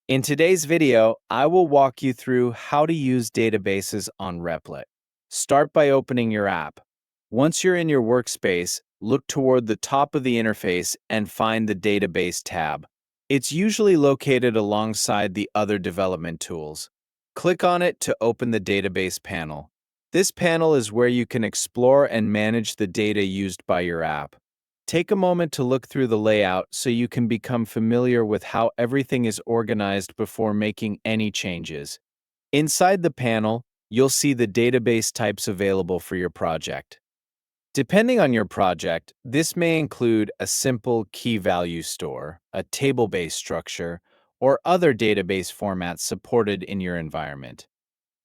In today's video, I will walk you through how to use databases on Replit. Start by opening your app. Once you're in your workspace, look toward the top of the interface and find the Database tab. It's usually located alongside the other development tools. Click on it to open the Database panel. This panel is where you can explore and manage the data used by your app. Take a moment to look through the layout so you can become familiar with how everything is organized before making any changes. Inside the panel, you'll see the database types available for your project. Depending on your project, this may include a simple key value store, a table-based structure, or other database formats supported in your environment.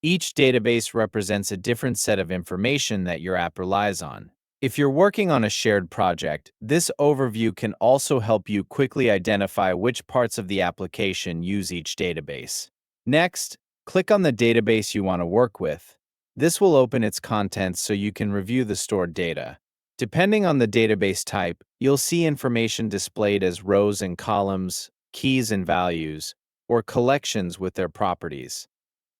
Each database represents a different set of information that your app relies on. If you're working on a shared project, this overview can also help you quickly identify which parts of the application use each database. Next, click on the database you want to work with. This will open its contents so you can review the stored data. Depending on the database type, you'll see information displayed as rows and columns, keys and values, or collections with their properties.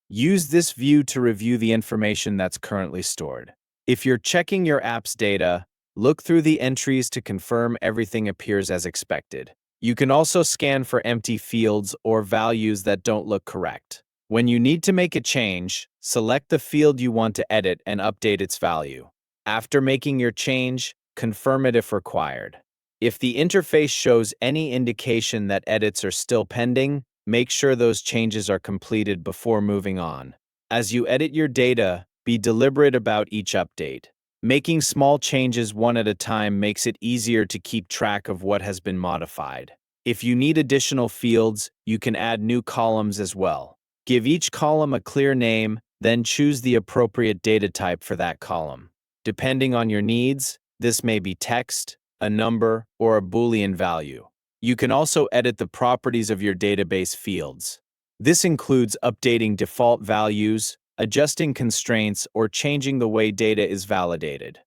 Use this view to review the information that's currently stored. If you're checking your app's data, look through the entries to confirm everything appears as expected. You can also scan for empty fields or values that don't look correct. When you need to make a change, select the field you want to edit and update its value. After making your change, confirm it if required. If the interface shows any indication that edits are still pending, make sure those changes are completed before moving on. As you edit your data, be deliberate about each update. Making small changes one at a time makes it easier to keep track of what has been modified. If you need additional fields, you can add new columns as well. Give each column a clear name, then choose the appropriate data type for that column. Depending on your needs, this may be text, a number, or a Boolean value. You can also edit the properties of your database fields. This includes updating default values, adjusting constraints, or changing the way data is validated.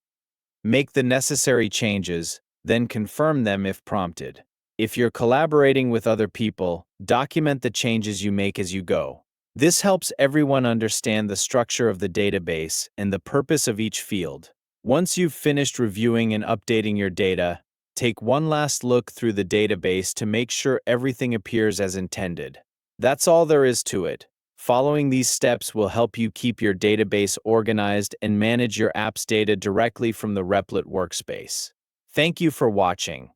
Make the necessary changes, then confirm them if prompted. If you're collaborating with other people, document the changes you make as you go. This helps everyone understand the structure of the database and the purpose of each field. Once you've finished reviewing and updating your data, take one last look through the database to make sure everything appears as intended. That's all there is to it. Following these steps will help you keep your database organized and manage your app's data directly from the Replit workspace. Thank you for watching.